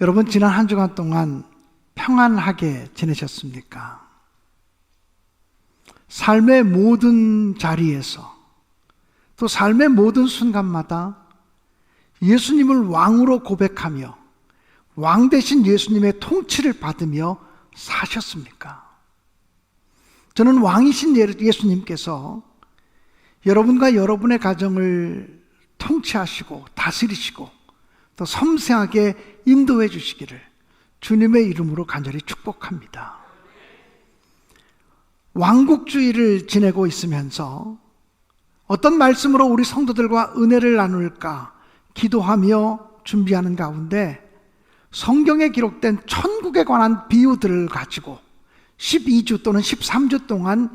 여러분, 지난 한 주간 동안 평안하게 지내셨습니까? 삶의 모든 자리에서, 또 삶의 모든 순간마다 예수님을 왕으로 고백하며 왕 대신 예수님의 통치를 받으며 사셨습니까? 저는 왕이신 예수님께서 여러분과 여러분의 가정을 통치하시고 다스리시고 또 섬세하게 인도해 주시기를 주님의 이름으로 간절히 축복합니다. 왕국주의를 지내고 있으면서 어떤 말씀으로 우리 성도들과 은혜를 나눌까 기도하며 준비하는 가운데 성경에 기록된 천국에 관한 비유들을 가지고 12주 또는 13주 동안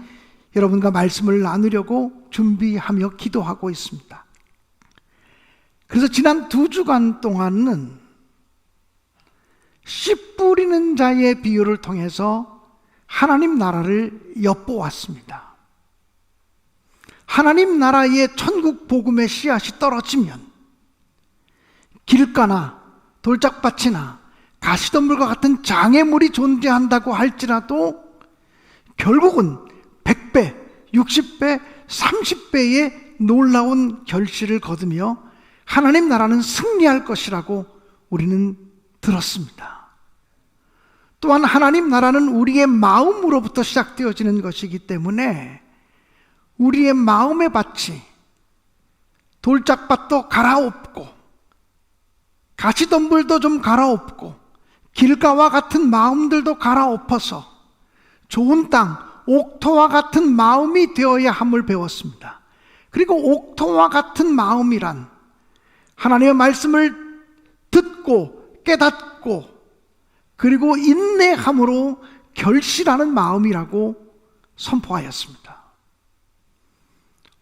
여러분과 말씀을 나누려고 준비하며 기도하고 있습니다. 그래서 지난 2주간 동안은 씨 뿌리는 자의 비유를 통해서 하나님 나라를 엿보았습니다. 하나님 나라의 천국 복음의 씨앗이 떨어지면 길가나 돌짝밭이나 가시덤불과 같은 장애물이 존재한다고 할지라도 결국은 100배, 60배, 30배의 놀라운 결실을 거두며 하나님 나라는 승리할 것이라고 우리는 들었습니다. 또한 하나님 나라는 우리의 마음으로부터 시작되어지는 것이기 때문에 우리의 마음의 밭이 돌짝밭도 갈아엎고 가시덤불도 좀 갈아엎고 길가와 같은 마음들도 갈아엎어서 좋은 땅, 옥토와 같은 마음이 되어야 함을 배웠습니다. 그리고 옥토와 같은 마음이란 하나님의 말씀을 듣고 깨닫고 그리고 인내함으로 결실하는 마음이라고 선포하였습니다.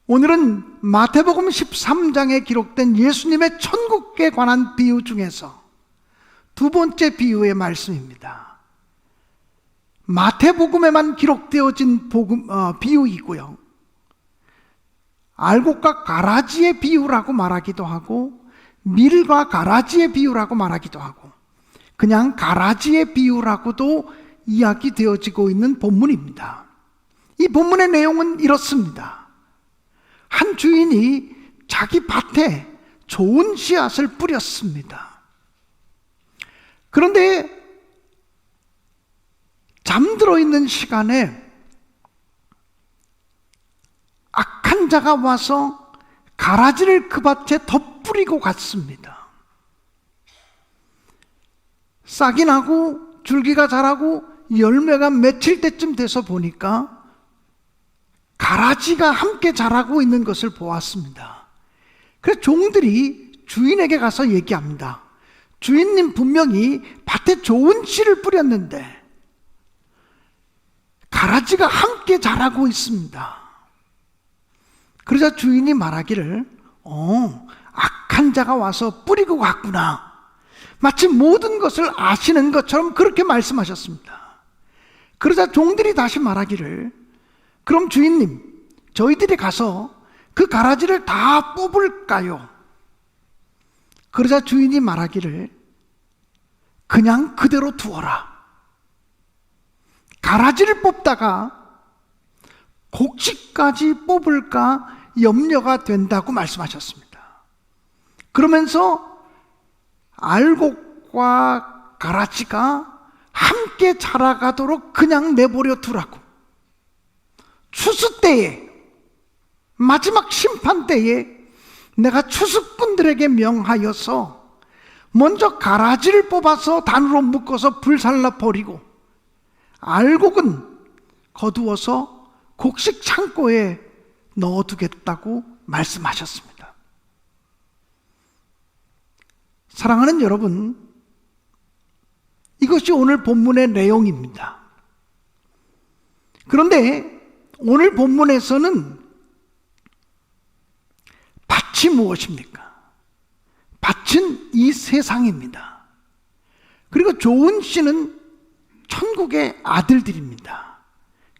오늘은 마태복음 13장에 기록된 예수님의 천국에 관한 비유 중에서 두 번째 비유의 말씀입니다. 마태복음에만 기록되어진 비유이고요. 알곡과 가라지의 비유라고 말하기도 하고 밀과 가라지의 비유라고 말하기도 하고 그냥 가라지의 비유라고도 이야기되어지고 있는 본문입니다. 이 본문의 내용은 이렇습니다. 한 주인이 자기 밭에 좋은 씨앗을 뿌렸습니다. 그런데 잠들어 있는 시간에 악한 자가 와서 가라지를 그 밭에 덧뿌리고 갔습니다. 싹이 나고 줄기가 자라고 열매가 맺힐 때쯤 돼서 보니까 가라지가 함께 자라고 있는 것을 보았습니다. 그래서 종들이 주인에게 가서 얘기합니다. 주인님, 분명히 밭에 좋은 씨를 뿌렸는데 가라지가 함께 자라고 있습니다. 그러자 주인이 말하기를 악한 자가 와서 뿌리고 갔구나. 마치 모든 것을 아시는 것처럼 그렇게 말씀하셨습니다. 그러자 종들이 다시 말하기를 그럼 주인님, 저희들이 가서 그 가라지를 다 뽑을까요? 그러자 주인이 말하기를 그냥 그대로 두어라. 가라지를 뽑다가 곡식까지 뽑을까 염려가 된다고 말씀하셨습니다. 그러면서 알곡과 가라지가 함께 자라가도록 그냥 내버려 두라고. 추수 때에, 마지막 심판 때에 내가 추수꾼들에게 명하여서 먼저 가라지를 뽑아서 단으로 묶어서 불살라 버리고 알곡은 거두어서 곡식 창고에 넣어두겠다고 말씀하셨습니다. 사랑하는 여러분, 이것이 오늘 본문의 내용입니다. 그런데 오늘 본문에서는 밭이 무엇입니까? 밭은 이 세상입니다. 그리고 좋은 씨는 천국의 아들들입니다.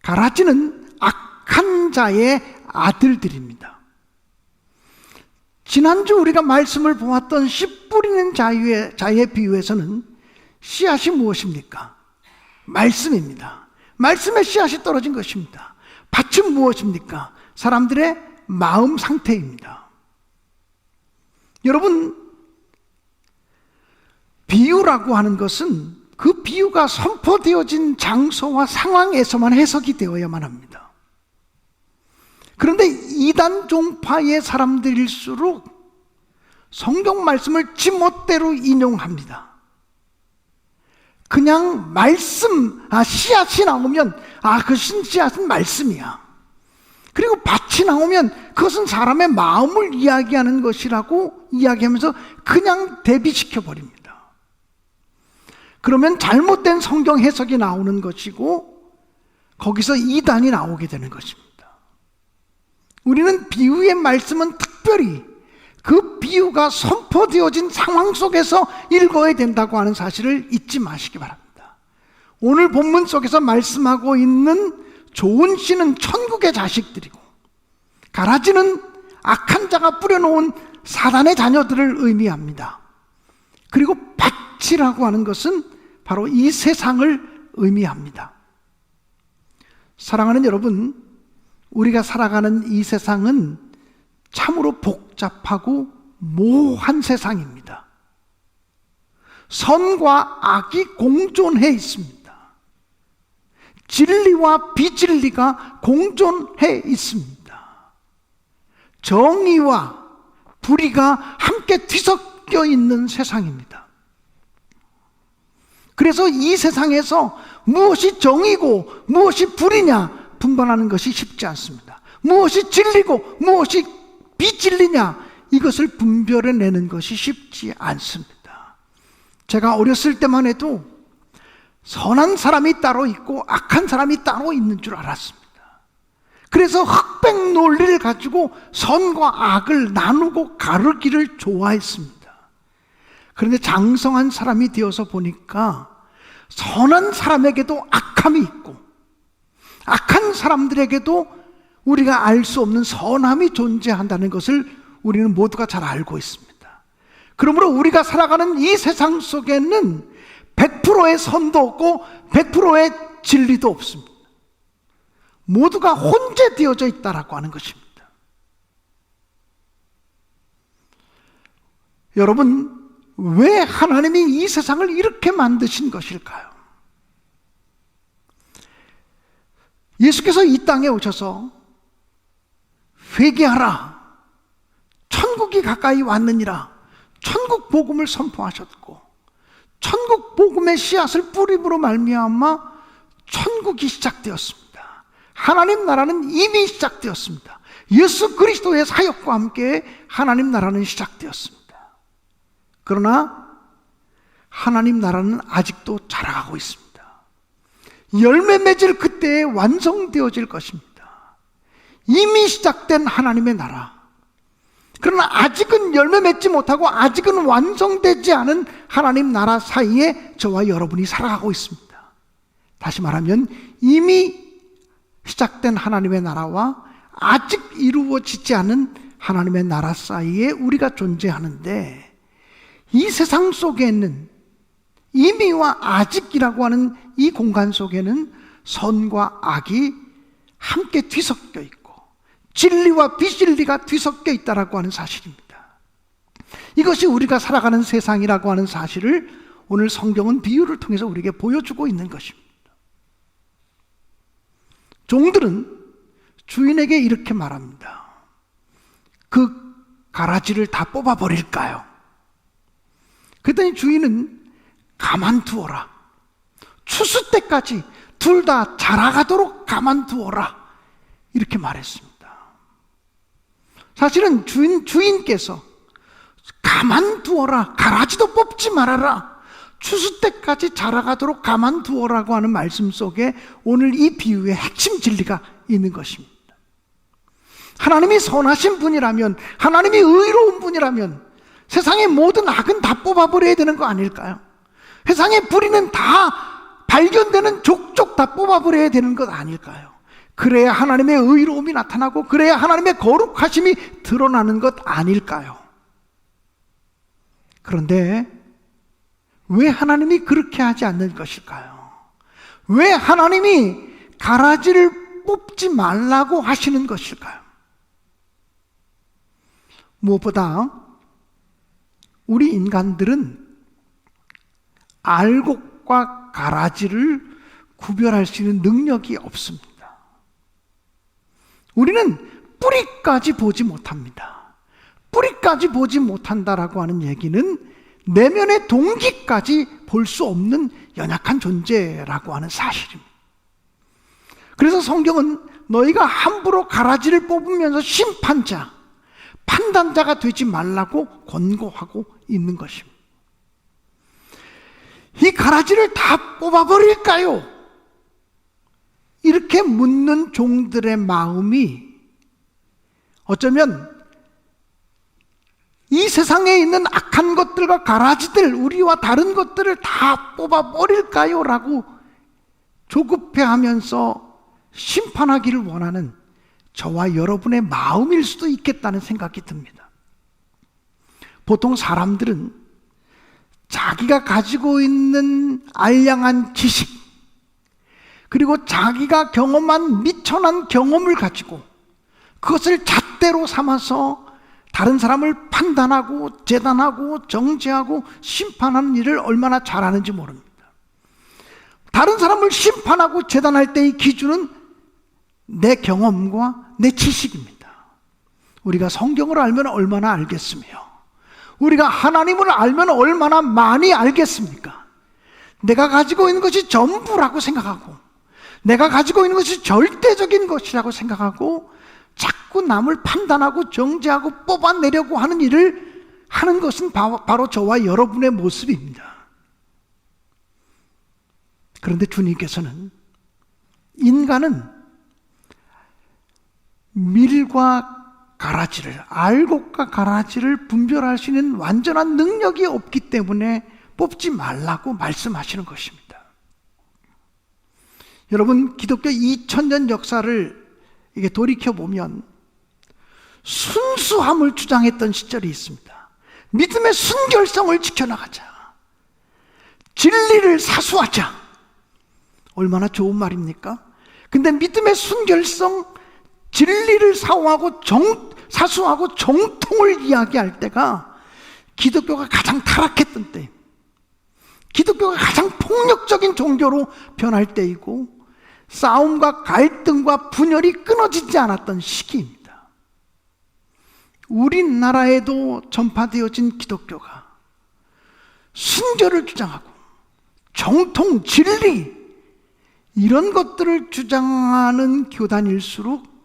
가라지는 악한 자의 아들들입니다. 지난주 우리가 말씀을 보았던 씨 뿌리는 자의 비유에서는 씨앗이 무엇입니까? 말씀입니다. 말씀의 씨앗이 떨어진 것입니다. 밭은 무엇입니까? 사람들의 마음 상태입니다. 여러분, 비유라고 하는 것은 그 비유가 선포되어진 장소와 상황에서만 해석이 되어야만 합니다. 그런데 이단 종파의 사람들일수록 성경 말씀을 지멋대로 인용합니다. 그냥 말씀, 씨앗이 나오면 그 씨앗은 말씀이야. 그리고 밭이 나오면 그것은 사람의 마음을 이야기하는 것이라고 이야기하면서 그냥 대비시켜 버립니다. 그러면 잘못된 성경 해석이 나오는 것이고 거기서 이단이 나오게 되는 것입니다. 우리는 비유의 말씀은 특별히 그 비유가 선포되어진 상황 속에서 읽어야 된다고 하는 사실을 잊지 마시기 바랍니다. 오늘 본문 속에서 말씀하고 있는 좋은 씨는 천국의 자식들이고 가라지는 악한 자가 뿌려놓은 사단의 자녀들을 의미합니다. 그리고 밭이라고 하는 것은 바로 이 세상을 의미합니다. 사랑하는 여러분, 우리가 살아가는 이 세상은 참으로 복잡하고 모호한 세상입니다. 선과 악이 공존해 있습니다. 진리와 비진리가 공존해 있습니다. 정의와 불의가 함께 뒤섞여 있는 세상입니다. 그래서 이 세상에서 무엇이 정의고 무엇이 불의냐 분간하는 것이 쉽지 않습니다. 무엇이 진리고 무엇이 비진리냐 이것을 분별해내는 것이 쉽지 않습니다. 제가 어렸을 때만 해도 선한 사람이 따로 있고 악한 사람이 따로 있는 줄 알았습니다. 그래서 흑백 논리를 가지고 선과 악을 나누고 가르기를 좋아했습니다. 그런데 장성한 사람이 되어서 보니까 선한 사람에게도 악함이 있고 악한 사람들에게도 우리가 알 수 없는 선함이 존재한다는 것을 우리는 모두가 잘 알고 있습니다. 그러므로 우리가 살아가는 이 세상 속에는 100%의 선도 없고 100%의 진리도 없습니다. 모두가 혼재되어져 있다라고 하는 것입니다. 여러분, 왜 하나님이 이 세상을 이렇게 만드신 것일까요? 예수께서 이 땅에 오셔서 회개하라, 천국이 가까이 왔느니라 천국 복음을 선포하셨고 천국 복음의 씨앗을 뿌림으로 말미암아 천국이 시작되었습니다. 하나님 나라는 이미 시작되었습니다. 예수 그리스도의 사역과 함께 하나님 나라는 시작되었습니다. 그러나 하나님 나라는 아직도 자라가고 있습니다. 열매 맺을 그때에 완성되어질 것입니다. 이미 시작된 하나님의 나라. 그러나 아직은 열매 맺지 못하고 아직은 완성되지 않은 하나님 나라 사이에 저와 여러분이 살아가고 있습니다. 다시 말하면 이미 시작된 하나님의 나라와 아직 이루어지지 않은 하나님의 나라 사이에 우리가 존재하는데, 이 세상 속에는 이미와 아직이라고 하는 이 공간 속에는 선과 악이 함께 뒤섞여 있고 진리와 비진리가 뒤섞여 있다라고 하는 사실입니다. 이것이 우리가 살아가는 세상이라고 하는 사실을 오늘 성경은 비유를 통해서 우리에게 보여주고 있는 것입니다. 종들은 주인에게 이렇게 말합니다. 그 가라지를 다 뽑아버릴까요? 그랬더니 주인은 가만두어라. 추수 때까지 둘 다 자라가도록 가만두어라. 이렇게 말했습니다. 사실은 주인께서 가만두어라, 가라지도 뽑지 말아라, 추수 때까지 자라가도록 가만두어라고 하는 말씀 속에 오늘 이 비유의 핵심 진리가 있는 것입니다. 하나님이 선하신 분이라면, 하나님이 의로운 분이라면 세상의 모든 악은 다 뽑아버려야 되는 거 아닐까요? 세상의 불의는 다 발견되는 족족 다 뽑아버려야 되는 것 아닐까요? 그래야 하나님의 의로움이 나타나고 그래야 하나님의 거룩하심이 드러나는 것 아닐까요? 그런데 왜 하나님이 그렇게 하지 않는 것일까요? 왜 하나님이 가라지를 뽑지 말라고 하시는 것일까요? 무엇보다 우리 인간들은 알곡과 가라지를 구별할 수 있는 능력이 없습니다. 우리는 뿌리까지 보지 못합니다. 뿌리까지 보지 못한다라고 하는 얘기는 내면의 동기까지 볼 수 없는 연약한 존재라고 하는 사실입니다. 그래서 성경은 너희가 함부로 가라지를 뽑으면서 심판자, 판단자가 되지 말라고 권고하고 있는 것입니다. 이 가라지를 다 뽑아버릴까요? 이렇게 묻는 종들의 마음이 어쩌면 이 세상에 있는 악한 것들과 가라지들, 우리와 다른 것들을 다 뽑아버릴까요? 라고 조급해하면서 심판하기를 원하는 저와 여러분의 마음일 수도 있겠다는 생각이 듭니다. 보통 사람들은 자기가 가지고 있는 알량한 지식, 그리고 자기가 경험한 미천한 경험을 가지고 그것을 잣대로 삼아서 다른 사람을 판단하고 재단하고 정죄하고 심판하는 일을 얼마나 잘하는지 모릅니다. 다른 사람을 심판하고 재단할 때의 기준은 내 경험과 내 지식입니다. 우리가 성경을 알면 얼마나 알겠으며, 우리가 하나님을 알면 얼마나 많이 알겠습니까? 내가 가지고 있는 것이 전부라고 생각하고, 내가 가지고 있는 것이 절대적인 것이라고 생각하고 자꾸 남을 판단하고 정죄하고 뽑아내려고 하는 일을 하는 것은 바로 저와 여러분의 모습입니다. 그런데 주님께서는 인간은 밀과 가라지를, 알곡과 가라지를 분별할 수 있는 완전한 능력이 없기 때문에 뽑지 말라고 말씀하시는 것입니다. 여러분, 기독교 2000년 역사를 이게 돌이켜보면 순수함을 주장했던 시절이 있습니다. 믿음의 순결성을 지켜나가자, 진리를 사수하자. 얼마나 좋은 말입니까? 근데 믿음의 순결성, 진리를 사수하고 정통을 이야기할 때가 기독교가 가장 타락했던 때, 기독교가 가장 폭력적인 종교로 변할 때이고 싸움과 갈등과 분열이 끊어지지 않았던 시기입니다. 우리나라에도 전파되어진 기독교가 순결을 주장하고 정통, 진리, 이런 것들을 주장하는 교단일수록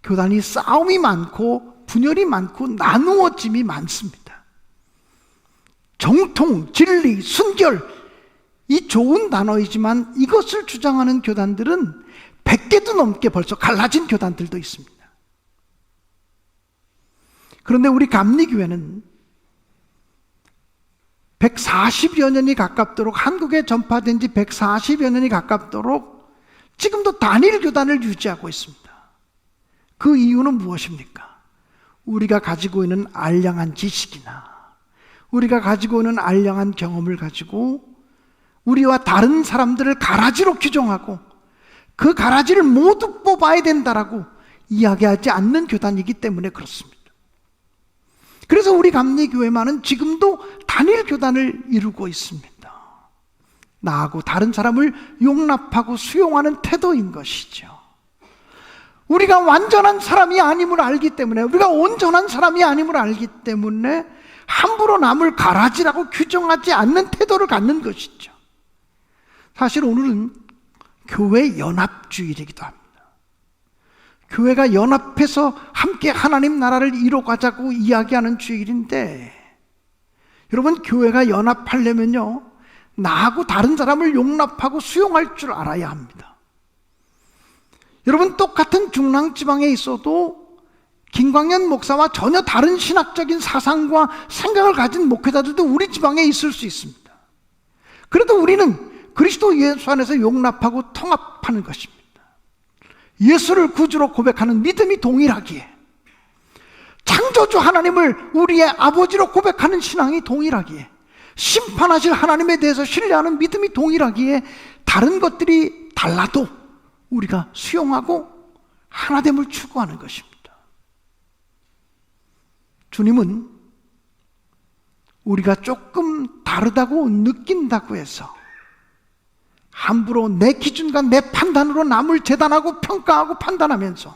교단이 싸움이 많고 분열이 많고 나누어짐이 많습니다. 정통, 진리, 순결, 이 좋은 단어이지만 이것을 주장하는 교단들은 100개도 넘게 벌써 갈라진 교단들도 있습니다. 그런데 우리 감리교회는 140여 년이 가깝도록, 한국에 전파된 지 140여 년이 가깝도록 지금도 단일 교단을 유지하고 있습니다. 그 이유는 무엇입니까? 우리가 가지고 있는 알량한 지식이나 우리가 가지고 있는 알량한 경험을 가지고 우리와 다른 사람들을 가라지로 규정하고 그 가라지를 모두 뽑아야 된다라고 이야기하지 않는 교단이기 때문에 그렇습니다. 그래서 우리 감리교회만은 지금도 단일 교단을 이루고 있습니다. 나하고 다른 사람을 용납하고 수용하는 태도인 것이죠. 우리가 완전한 사람이 아님을 알기 때문에, 우리가 온전한 사람이 아님을 알기 때문에 함부로 남을 가라지라고 규정하지 않는 태도를 갖는 것이죠. 사실 오늘은 교회 연합주일이기도 합니다. 교회가 연합해서 함께 하나님 나라를 이뤄가자고 이야기하는 주일인데, 여러분, 교회가 연합하려면요, 나하고 다른 사람을 용납하고 수용할 줄 알아야 합니다. 여러분, 똑같은 중랑지방에 있어도 김광현 목사와 전혀 다른 신학적인 사상과 생각을 가진 목회자들도 우리 지방에 있을 수 있습니다. 그래도 우리는 그리스도 예수 안에서 용납하고 통합하는 것입니다. 예수를 구주로 고백하는 믿음이 동일하기에, 창조주 하나님을 우리의 아버지로 고백하는 신앙이 동일하기에, 심판하실 하나님에 대해서 신뢰하는 믿음이 동일하기에 다른 것들이 달라도 우리가 수용하고 하나됨을 추구하는 것입니다. 주님은 우리가 조금 다르다고 느낀다고 해서 함부로 내 기준과 내 판단으로 남을 재단하고 평가하고 판단하면서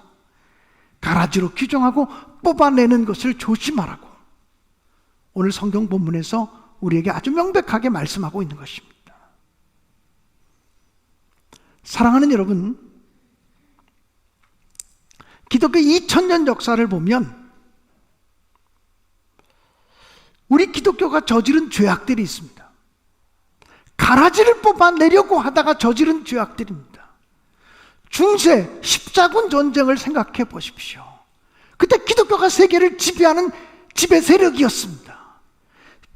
가라지로 규정하고 뽑아내는 것을 조심하라고 오늘 성경 본문에서 우리에게 아주 명백하게 말씀하고 있는 것입니다. 사랑하는 여러분, 기독교 2000년 역사를 보면 우리 기독교가 저지른 죄악들이 있습니다. 가라지를 뽑아내려고 하다가 저지른 죄악들입니다. 중세 십자군 전쟁을 생각해 보십시오. 그때 기독교가 세계를 지배하는 지배 세력이었습니다.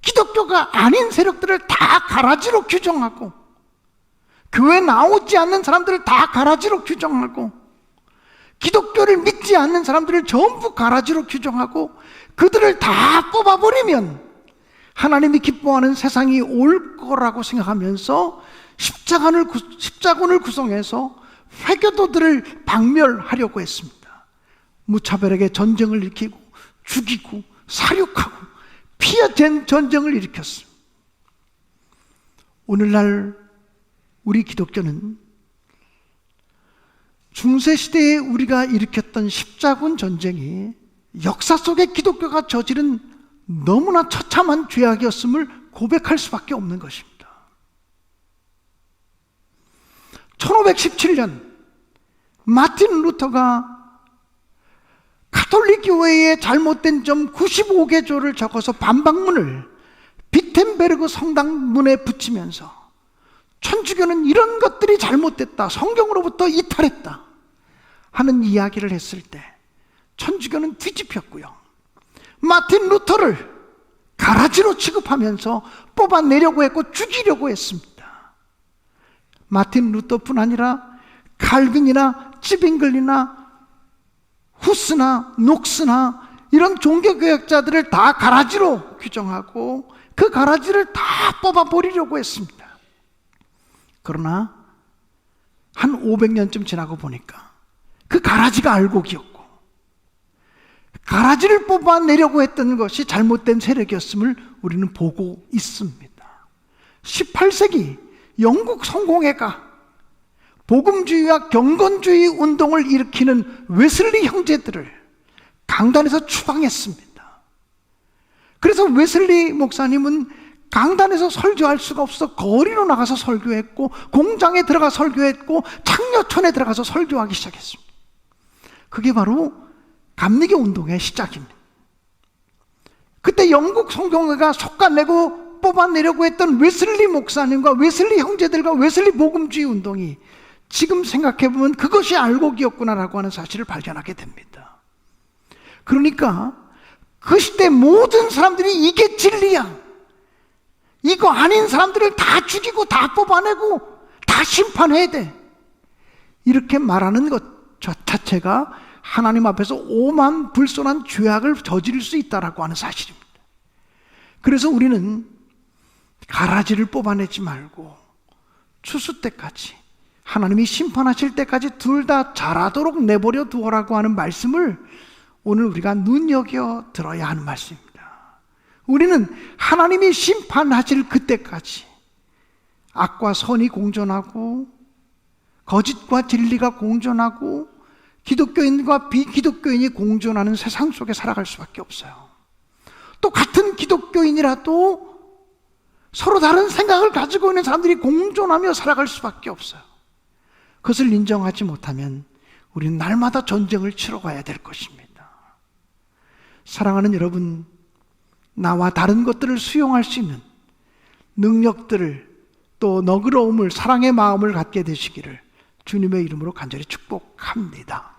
기독교가 아닌 세력들을 다 가라지로 규정하고 교회 나오지 않는 사람들을 다 가라지로 규정하고 기독교를 믿지 않는 사람들을 전부 가라지로 규정하고 그들을 다 뽑아버리면 하나님이 기뻐하는 세상이 올 거라고 생각하면서 십자군을 구성해서 회교도들을 박멸하려고 했습니다. 무차별하게 전쟁을 일으키고 죽이고 사륙하고 피해된 전쟁을 일으켰습니다. 오늘날 우리 기독교는 중세시대에 우리가 일으켰던 십자군 전쟁이 역사 속에 기독교가 저지른 너무나 처참한 죄악이었음을 고백할 수밖에 없는 것입니다. 1517년 마틴 루터가 가톨릭 교회의 잘못된 점 95개 조를 적어서 반박문을 비텐베르그 성당문에 붙이면서 천주교는 이런 것들이 잘못됐다, 성경으로부터 이탈했다 하는 이야기를 했을 때 천주교는 뒤집혔고요. 마틴 루터를 가라지로 취급하면서 뽑아내려고 했고 죽이려고 했습니다. 마틴 루터뿐 아니라 칼빈이나 찌빙글이나 후스나 녹스나 이런 종교개혁자들을 다 가라지로 규정하고 그 가라지를 다 뽑아버리려고 했습니다. 그러나 한 500년쯤 지나고 보니까 그 가라지가 알곡이었고 가라지를 뽑아내려고 했던 것이 잘못된 세력이었음을 우리는 보고 있습니다. 18세기 영국 성공회가 복음주의와 경건주의 운동을 일으키는 웨슬리 형제들을 강단에서 추방했습니다. 그래서 웨슬리 목사님은 강단에서 설교할 수가 없어 거리로 나가서 설교했고 공장에 들어가 설교했고 창녀촌에 들어가서 설교하기 시작했습니다. 그게 바로 감리교 운동의 시작입니다. 그때 영국 성공회가 속아내고 뽑아내려고 했던 웨슬리 목사님과 웨슬리 형제들과 웨슬리 복음주의 운동이 지금 생각해보면 그것이 알곡이었구나라고 하는 사실을 발견하게 됩니다. 그러니까 그 시대 모든 사람들이 이게 진리야, 이거 아닌 사람들을 다 죽이고 다 뽑아내고 다 심판해야 돼, 이렇게 말하는 것 자체가 하나님 앞에서 오만 불손한 죄악을 저지를 수 있다라고 하는 사실입니다. 그래서 우리는 가라지를 뽑아내지 말고 추수 때까지, 하나님이 심판하실 때까지 둘 다 자라도록 내버려 두어라고 하는 말씀을 오늘 우리가 눈여겨 들어야 하는 말씀입니다. 우리는 하나님이 심판하실 그때까지 악과 선이 공존하고 거짓과 진리가 공존하고 기독교인과 비기독교인이 공존하는 세상 속에 살아갈 수밖에 없어요. 또 같은 기독교인이라도 서로 다른 생각을 가지고 있는 사람들이 공존하며 살아갈 수밖에 없어요. 그것을 인정하지 못하면 우리는 날마다 전쟁을 치러가야 될 것입니다. 사랑하는 여러분, 나와 다른 것들을 수용할 수 있는 능력들을, 또 너그러움을, 사랑의 마음을 갖게 되시기를 주님의 이름으로 간절히 축복합니다.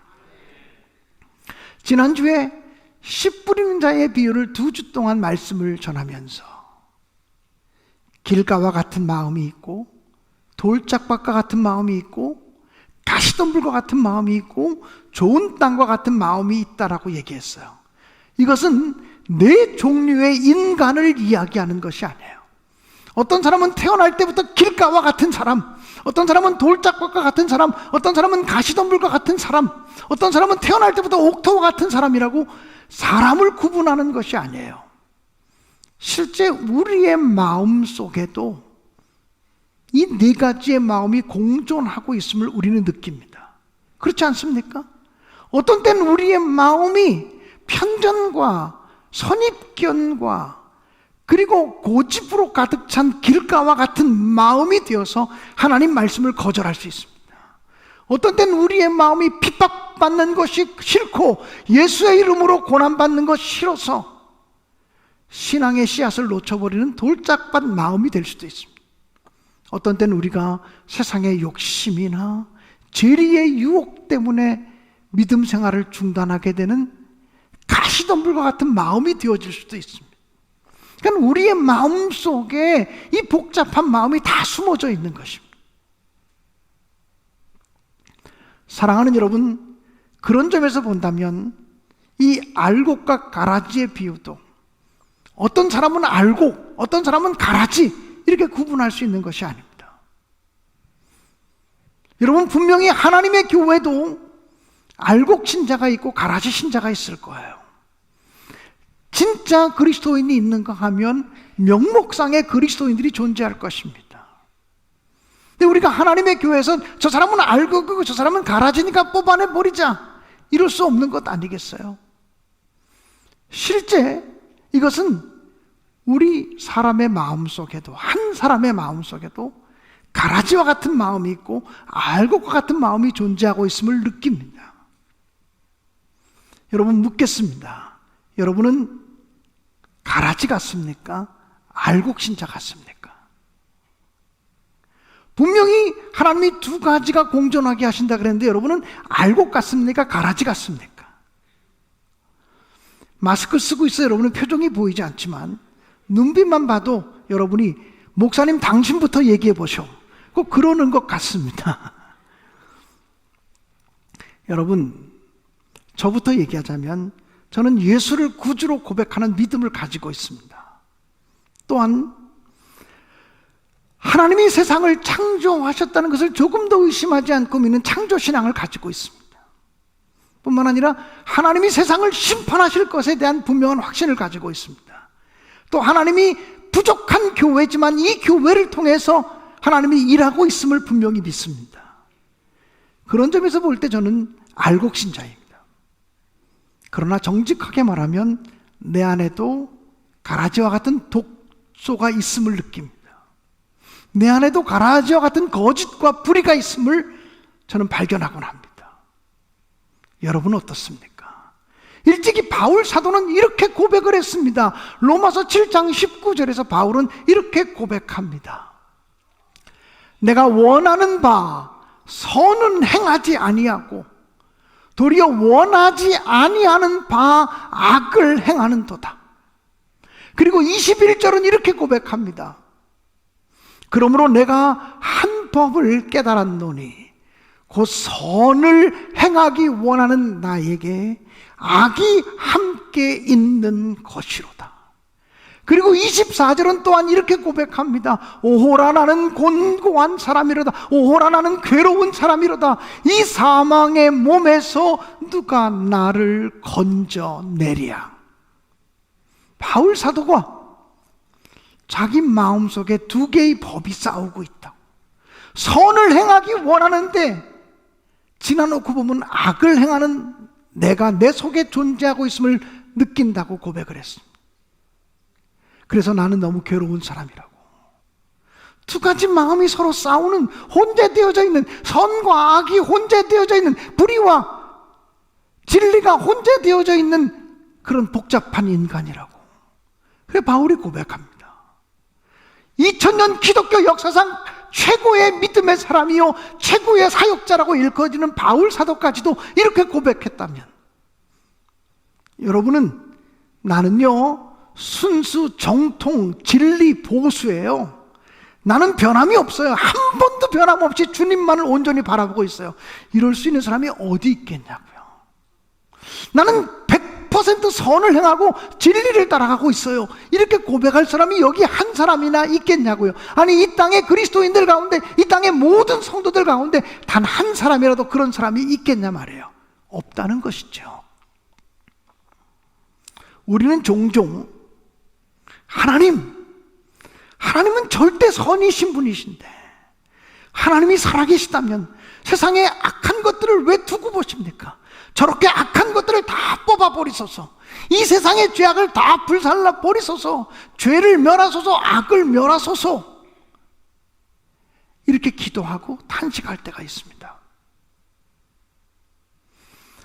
지난주에 씨 뿌리는 자의 비유를 2주 동안 말씀을 전하면서 길가와 같은 마음이 있고 돌짝밭과 같은 마음이 있고 가시덤불과 같은 마음이 있고 좋은 땅과 같은 마음이 있다라고 얘기했어요. 이것은 네 종류의 인간을 이야기하는 것이 아니에요. 어떤 사람은 태어날 때부터 길가와 같은 사람, 어떤 사람은 돌짝밭과 같은 사람, 어떤 사람은 가시덤불과 같은 사람, 어떤 사람은 태어날 때부터 옥토와 같은 사람이라고 사람을 구분하는 것이 아니에요. 실제 우리의 마음 속에도 이 네 가지의 마음이 공존하고 있음을 우리는 느낍니다. 그렇지 않습니까? 어떤 때는 우리의 마음이 편견과 선입견과 그리고 고집으로 가득 찬 길가와 같은 마음이 되어서 하나님 말씀을 거절할 수 있습니다. 어떤 때는 우리의 마음이 핍박받는 것이 싫고 예수의 이름으로 고난받는 것이 싫어서 신앙의 씨앗을 놓쳐버리는 돌짝밭 마음이 될 수도 있습니다. 어떤 때는 우리가 세상의 욕심이나 죄리의 유혹 때문에 믿음 생활을 중단하게 되는 가시덤불과 같은 마음이 되어질 수도 있습니다. 그러니까 우리의 마음 속에 이 복잡한 마음이 다 숨어져 있는 것입니다. 사랑하는 여러분, 그런 점에서 본다면 이 알곡과 가라지의 비유도 어떤 사람은 알곡, 어떤 사람은 가라지 이렇게 구분할 수 있는 것이 아닙니다. 여러분, 분명히 하나님의 교회도 알곡 신자가 있고 가라지 신자가 있을 거예요. 진짜 그리스도인이 있는가 하면 명목상의 그리스도인들이 존재할 것입니다. 근데 우리가 하나님의 교회에서 저 사람은 알곡이고 저 사람은 가라지니까 뽑아내버리자 이럴 수 없는 것 아니겠어요? 실제 이것은 우리 사람의 마음 속에도, 한 사람의 마음 속에도 가라지와 같은 마음이 있고 알곡과 같은 마음이 존재하고 있음을 느낍니다. 여러분, 묻겠습니다. 여러분은 가라지 같습니까? 알곡 신자 같습니까? 분명히 하나님이 두 가지가 공존하게 하신다 그랬는데 여러분은 알곡 같습니까? 가라지 같습니까? 마스크 쓰고 있어요. 여러분은 표정이 보이지 않지만 눈빛만 봐도 여러분이 목사님 당신부터 얘기해 보셔. 꼭 그러는 것 같습니다. 여러분, 저부터 얘기하자면 저는 예수를 구주로 고백하는 믿음을 가지고 있습니다. 또한 하나님이 세상을 창조하셨다는 것을 조금 더 의심하지 않고 믿는 창조신앙을 가지고 있습니다. 뿐만 아니라 하나님이 세상을 심판하실 것에 대한 분명한 확신을 가지고 있습니다. 또 하나님이 부족한 교회지만 이 교회를 통해서 하나님이 일하고 있음을 분명히 믿습니다. 그런 점에서 볼 때 저는 알곡 신자입니다. 그러나 정직하게 말하면 내 안에도 가라지와 같은 독소가 있음을 느낍니다. 내 안에도 가라지와 같은 거짓과 불의가 있음을 저는 발견하곤 합니다. 여러분 어떻습니까? 일찍이 바울 사도는 이렇게 고백을 했습니다. 로마서 7장 19절에서 바울은 이렇게 고백합니다. 내가 원하는 바 선은 행하지 아니하고 도리어 원하지 아니하는 바 악을 행하는도다. 그리고 21절은 이렇게 고백합니다. 그러므로 내가 한 법을 깨달았노니 곧 선을 행하기 원하는 나에게 악이 함께 있는 것이로다. 그리고 24절은 또한 이렇게 고백합니다. 오호라 나는 곤고한 사람이로다. 오호라 나는 괴로운 사람이로다. 이 사망의 몸에서 누가 나를 건져내랴. 바울 사도가 자기 마음속에 두 개의 법이 싸우고 있다. 선을 행하기 원하는데 지나놓고 보면 악을 행하는 내가 내 속에 존재하고 있음을 느낀다고 고백을 했습니다. 그래서 나는 너무 괴로운 사람이라고. 두 가지 마음이 서로 싸우는, 혼재되어져 있는, 선과 악이 혼재되어져 있는, 불의와 진리가 혼재되어져 있는 그런 복잡한 인간이라고. 그래 바울이 고백합니다. 2000년 기독교 역사상 최고의 믿음의 사람이요 최고의 사역자라고 일컬어지는 바울 사도까지도 이렇게 고백했다면, 여러분은 나는요 순수 정통 진리 보수예요. 나는 변함이 없어요. 한 번도 변함없이 주님만을 온전히 바라보고 있어요. 이럴 수 있는 사람이 어디 있겠냐고요. 나는 100% 100% 선을 행하고 진리를 따라가고 있어요. 이렇게 고백할 사람이 여기 한 사람이나 있겠냐고요. 아니, 이 땅의 그리스도인들 가운데, 이 땅의 모든 성도들 가운데 단 한 사람이라도 그런 사람이 있겠냐 말이에요. 없다는 것이죠. 우리는 종종 하나님은 절대 선이신 분이신데 하나님이 살아계시다면 세상에 악한 것들을 왜 두고 보십니까? 저렇게 악한 것들을 다 뽑아버리소서. 이 세상의 죄악을 다 불살라 버리소서. 죄를 멸하소서. 악을 멸하소서. 이렇게 기도하고 탄식할 때가 있습니다.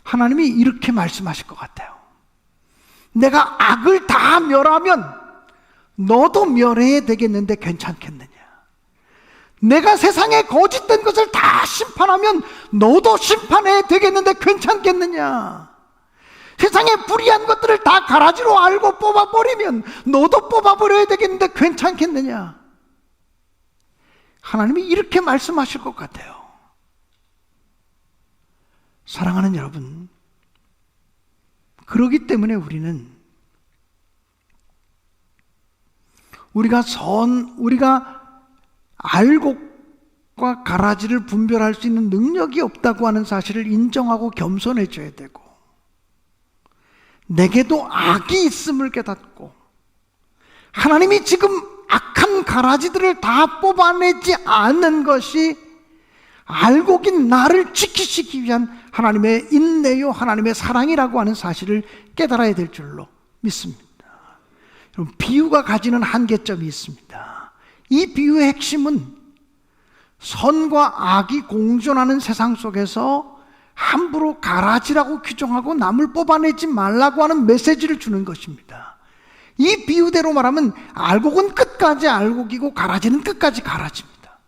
하나님이 이렇게 말씀하실 것 같아요. 내가 악을 다 멸하면 너도 멸해야 되겠는데 괜찮겠느냐? 내가 세상에 거짓된 것을 다 심판하면 너도 심판해야 되겠는데 괜찮겠느냐? 세상에 불의한 것들을 다 가라지로 알고 뽑아버리면 너도 뽑아버려야 되겠는데 괜찮겠느냐? 하나님이 이렇게 말씀하실 것 같아요. 사랑하는 여러분, 그렇기 때문에 우리가 알곡과 가라지를 분별할 수 있는 능력이 없다고 하는 사실을 인정하고 겸손해져야 되고, 내게도 악이 있음을 깨닫고, 하나님이 지금 악한 가라지들을 다 뽑아내지 않는 것이 알곡인 나를 지키시기 위한 하나님의 인내요, 하나님의 사랑이라고 하는 사실을 깨달아야 될 줄로 믿습니다. 여러분, 비유가 가지는 한계점이 있습니다. 이 비유의 핵심은 선과 악이 공존하는 세상 속에서 함부로 가라지라고 규정하고 남을 뽑아내지 말라고 하는 메시지를 주는 것입니다. 이 비유대로 말하면 알곡은 끝까지 알곡이고 가라지는 끝까지 가라지입니다.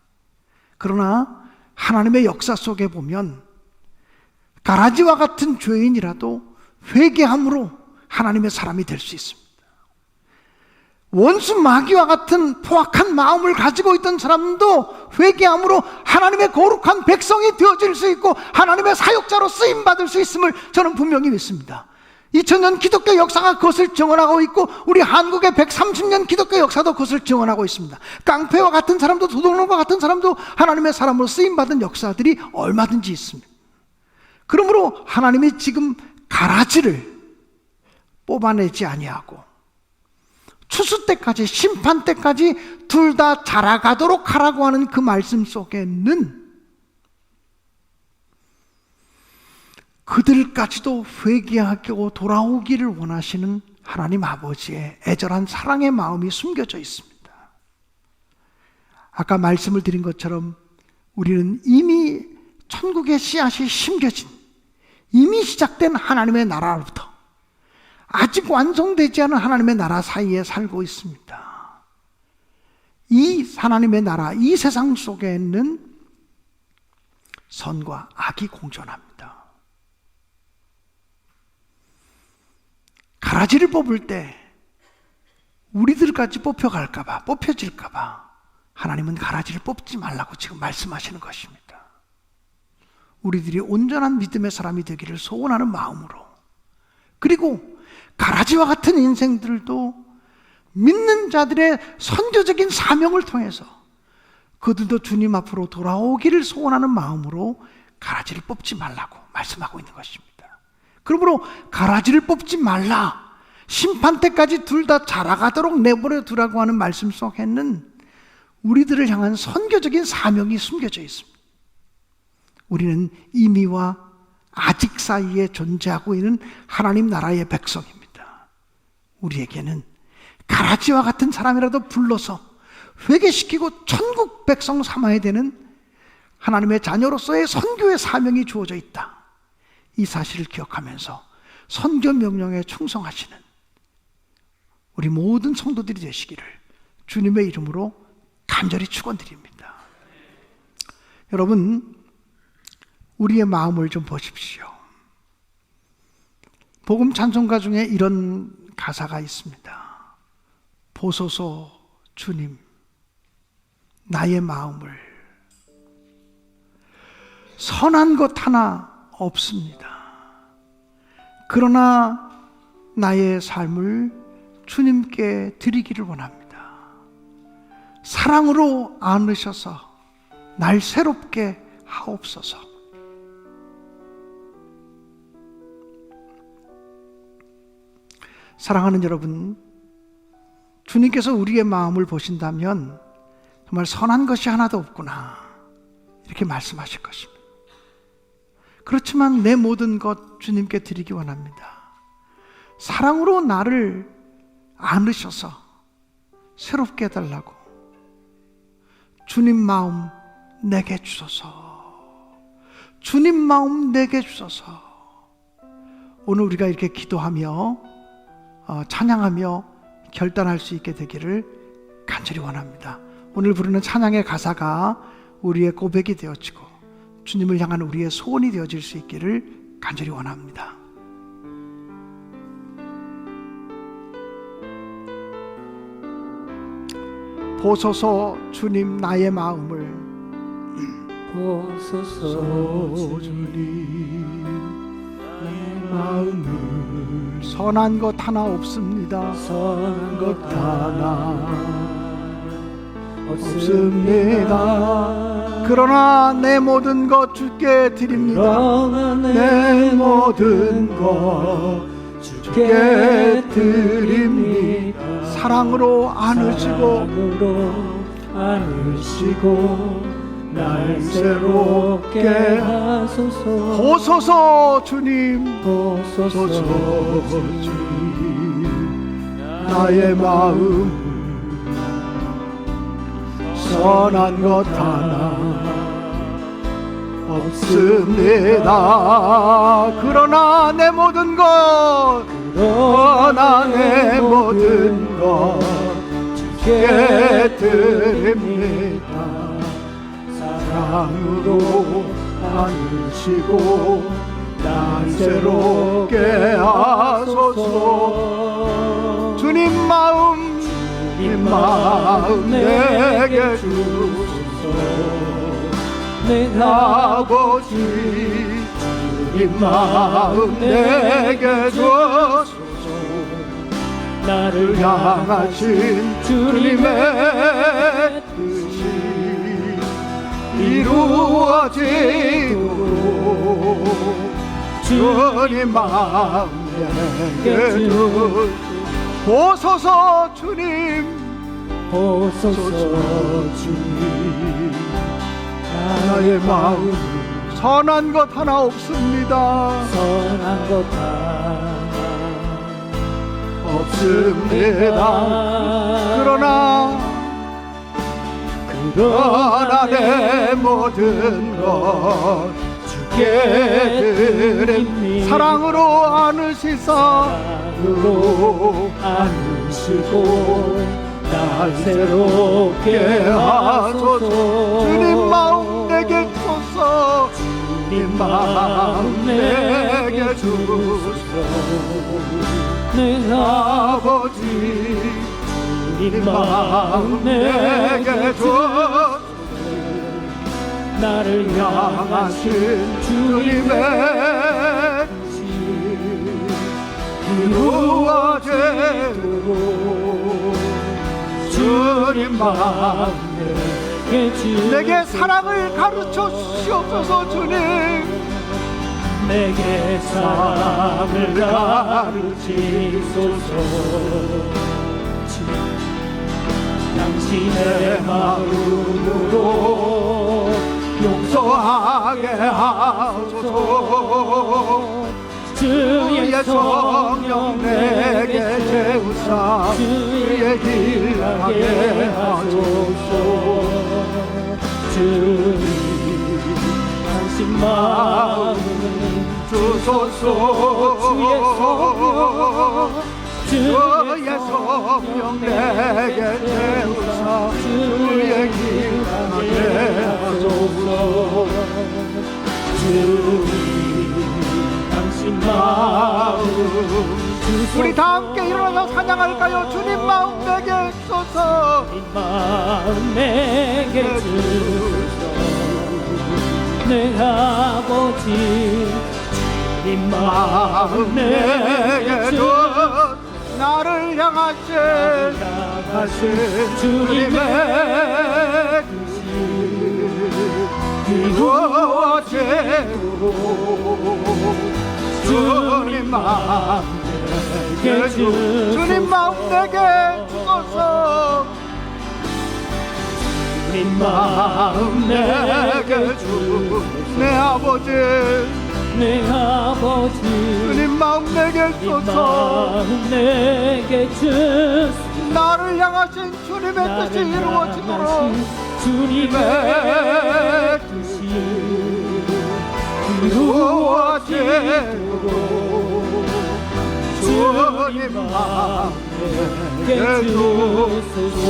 그러나 하나님의 역사 속에 보면 가라지와 같은 죄인이라도 회개함으로 하나님의 사람이 될 수 있습니다. 원수 마귀와 같은 포악한 마음을 가지고 있던 사람도 회개함으로 하나님의 거룩한 백성이 되어질 수 있고 하나님의 사역자로 쓰임받을 수 있음을 저는 분명히 믿습니다. 2000년 기독교 역사가 그것을 증언하고 있고 우리 한국의 130년 기독교 역사도 그것을 증언하고 있습니다. 깡패와 같은 사람도 도둑놈과 같은 사람도 하나님의 사람으로 쓰임받은 역사들이 얼마든지 있습니다. 그러므로 하나님이 지금 가라지를 뽑아내지 아니하고 추수 때까지, 심판 때까지 둘 다 자라가도록 하라고 하는 그 말씀 속에는 그들까지도 회개하고 돌아오기를 원하시는 하나님 아버지의 애절한 사랑의 마음이 숨겨져 있습니다. 아까 말씀을 드린 것처럼 우리는 이미 천국의 씨앗이 심겨진, 이미 시작된 하나님의 나라로부터 아직 완성되지 않은 하나님의 나라 사이에 살고 있습니다. 이 하나님의 나라, 이 세상 속에는 선과 악이 공존합니다. 가라지를 뽑을 때 우리들까지 뽑혀질까봐 하나님은 가라지를 뽑지 말라고 지금 말씀하시는 것입니다. 우리들이 온전한 믿음의 사람이 되기를 소원하는 마음으로, 그리고 가라지와 같은 인생들도 믿는 자들의 선교적인 사명을 통해서 그들도 주님 앞으로 돌아오기를 소원하는 마음으로 가라지를 뽑지 말라고 말씀하고 있는 것입니다. 그러므로 가라지를 뽑지 말라, 심판 때까지 둘 다 자라가도록 내버려 두라고 하는 말씀 속에는 우리들을 향한 선교적인 사명이 숨겨져 있습니다. 우리는 이미와 아직 사이에 존재하고 있는 하나님 나라의 백성입니다. 우리에게는 가라지와 같은 사람이라도 불러서 회개시키고 천국 백성 삼아야 되는 하나님의 자녀로서의 선교의 사명이 주어져 있다. 이 사실을 기억하면서 선교 명령에 충성하시는 우리 모든 성도들이 되시기를 주님의 이름으로 간절히 축원드립니다. 여러분, 우리의 마음을 좀 보십시오. 복음 찬송가 중에 이런 가사가 있습니다. 보소서 주님, 나의 마음을. 선한 것 하나 없습니다. 그러나 나의 삶을 주님께 드리기를 원합니다. 사랑으로 안으셔서 날 새롭게 하옵소서. 사랑하는 여러분, 주님께서 우리의 마음을 보신다면 정말 선한 것이 하나도 없구나 이렇게 말씀하실 것입니다. 그렇지만 내 모든 것 주님께 드리기 원합니다. 사랑으로 나를 안으셔서 새롭게 해달라고 주님 마음 내게 주소서. 주님 마음 내게 주소서. 오늘 우리가 이렇게 기도하며 찬양하며 결단할 수 있게 되기를 간절히 원합니다. 오늘 부르는 찬양의 가사가 우리의 고백이 되어지고 주님을 향한 우리의 소원이 되어질 수 있기를 간절히 원합니다. 보소서 주님 나의 마음을, 보소서 주님 나의 마음을, 선한 것 하나 없습니다. 선한 것 하나 없습니다. 그러나 내 모든 것 주께 드립니다. 그러나 내 모든 것 주께 드립니다. 사랑으로 안으시고 날 새롭게 하소서. 보소서 주님, 보소서 주님 나의 마음, 선한 것 하나 없습니다. 그러나 내 모든 것, 그러나 내 모든 것 주께 드립니다. 사랑으로 안으시고 날 새롭게 하소서. 주님 마음 내게 주소서. 내 아버지 주님 마음 내게 주소서. 나를 향하신 주님의 뜻이 이루어지도록 주님 마음 내게 주소서. 보소서 주님, 보소서 주님 나의 마음, 선한 것 하나 없습니다. 선한 것 하나 없습니다. 그러나 내 모든 것 주께 드립니다. 사랑으로 안으시사 안으시고 날 새롭게 하소서. 주님 마음 내게 주소서. 주님 마음 내게 주소서. 내 아버지 주님 마음 내게 주소서. 나를 향하신 주님의 뜻이 이루어지도록 주님 마음 내게 사랑을 가르쳐 주시옵소서. 주님 내게 사랑을 가르치소서. 당신의 마음으로 용서하게 하소서. 주의 성령 내게 채우사 주의 길 가게 하소서. 주님 당신 마음 주소서. 주의 성령 내게 채우사 주의 길 가게 하소서. 주님 당신 마음 우리 다 함께 일어나서 찬양할까요? 주님 마음 내게 주소서. 주님 마음 내게 주소서. 내 아버지 주님 마음 내게 주소서. 나를 향하신 주님의 뜻이 이루어지고 주님 마음 내게 주님 마음 내게 주소서 주님 마음 내게 주 내 아버지 내 아버지 주님 마음 내게 주소서 마음 내게 주소서 나를 향하신 주님의 뜻이 이루어지도록 주님의 뜻이 이루어지도록 주님 마음 내게 주소서